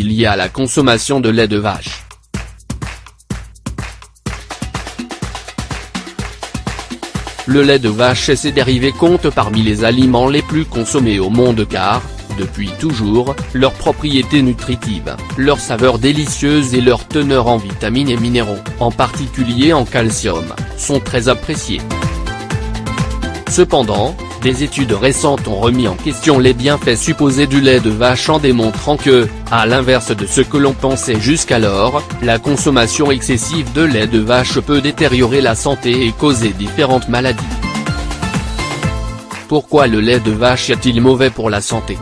Liées à la consommation de lait de vache. Le lait de vache et ses dérivés comptent parmi les aliments les plus consommés au monde car, depuis toujours, leurs propriétés nutritives, leur saveur délicieuse et leur teneur en vitamines et minéraux, en particulier en calcium, sont très appréciés. Cependant, des études récentes ont remis en question les bienfaits supposés du lait de vache en démontrant que, à l'inverse de ce que l'on pensait jusqu'alors, la consommation excessive de lait de vache peut détériorer la santé et causer différentes maladies. Pourquoi le lait de vache est-il mauvais pour la santé ?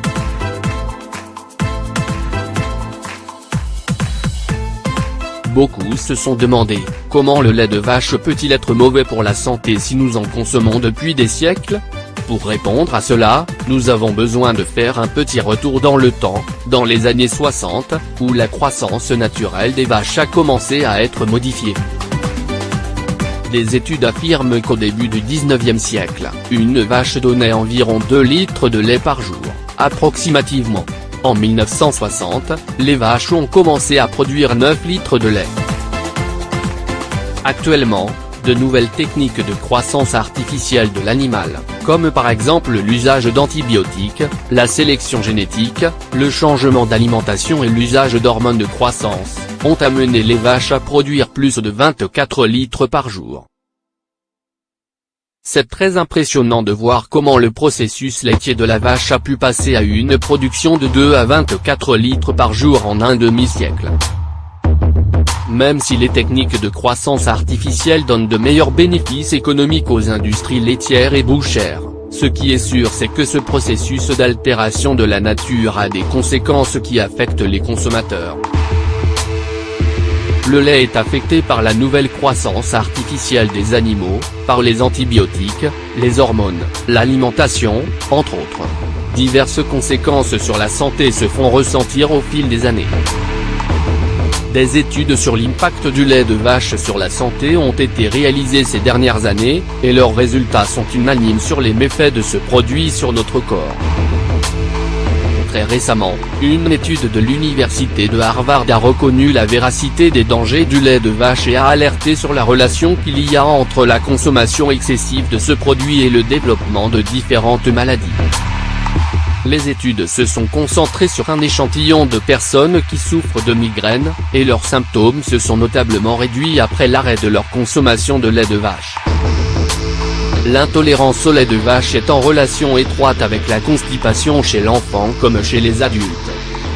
Beaucoup se sont demandé, comment le lait de vache peut-il être mauvais pour la santé si nous en consommons depuis des siècles ? Pour répondre à cela, nous avons besoin de faire un petit retour dans le temps, dans les années 60, où la croissance naturelle des vaches a commencé à être modifiée. Des études affirment qu'au début du 19e siècle, une vache donnait environ 2 litres de lait par jour, approximativement. En 1960, les vaches ont commencé à produire 9 litres de lait. Actuellement, de nouvelles techniques de croissance artificielle de l'animal, comme par exemple l'usage d'antibiotiques, la sélection génétique, le changement d'alimentation et l'usage d'hormones de croissance, ont amené les vaches à produire plus de 24 litres par jour. C'est très impressionnant de voir comment le processus laitier de la vache a pu passer à une production de 2 à 24 litres par jour en un demi-siècle. Même si les techniques de croissance artificielle donnent de meilleurs bénéfices économiques aux industries laitières et bouchères, ce qui est sûr c'est que ce processus d'altération de la nature a des conséquences qui affectent les consommateurs. Le lait est affecté par la nouvelle croissance artificielle des animaux, par les antibiotiques, les hormones, l'alimentation, entre autres. Diverses conséquences sur la santé se font ressentir au fil des années. Des études sur l'impact du lait de vache sur la santé ont été réalisées ces dernières années, et leurs résultats sont unanimes sur les méfaits de ce produit sur notre corps. Très récemment, une étude de l'université de Harvard a reconnu la véracité des dangers du lait de vache et a alerté sur la relation qu'il y a entre la consommation excessive de ce produit et le développement de différentes maladies. Les études se sont concentrées sur un échantillon de personnes qui souffrent de migraines, et leurs symptômes se sont notablement réduits après l'arrêt de leur consommation de lait de vache. L'intolérance au lait de vache est en relation étroite avec la constipation chez l'enfant comme chez les adultes.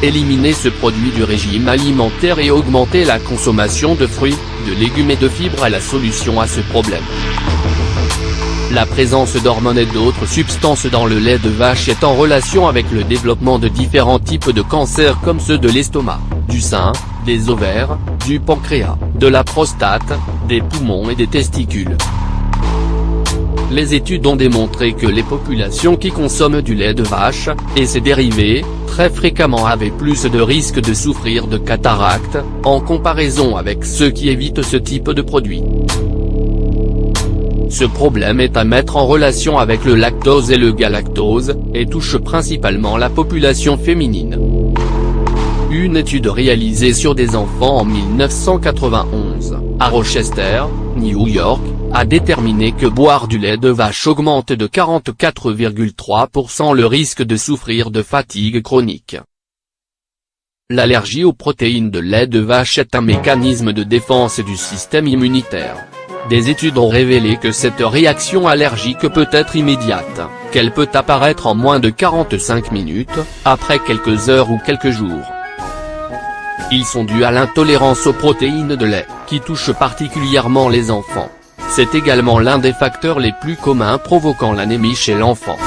Éliminer ce produit du régime alimentaire et augmenter la consommation de fruits, de légumes et de fibres est la solution à ce problème. La présence d'hormones et d'autres substances dans le lait de vache est en relation avec le développement de différents types de cancers comme ceux de l'estomac, du sein, des ovaires, du pancréas, de la prostate, des poumons et des testicules. Les études ont démontré que les populations qui consomment du lait de vache, et ses dérivés, très fréquemment avaient plus de risques de souffrir de cataracte, en comparaison avec ceux qui évitent ce type de produit. Ce problème est à mettre en relation avec le lactose et le galactose, et touche principalement la population féminine. Une étude réalisée sur des enfants en 1991, à Rochester, New York, a déterminé que boire du lait de vache augmente de 44,3% le risque de souffrir de fatigue chronique. L'allergie aux protéines de lait de vache est un mécanisme de défense du système immunitaire. Des études ont révélé que cette réaction allergique peut être immédiate, qu'elle peut apparaître en moins de 45 minutes, après quelques heures ou quelques jours. Ils sont dus à l'intolérance aux protéines de lait, qui touche particulièrement les enfants. C'est également l'un des facteurs les plus communs provoquant l'anémie chez l'enfant.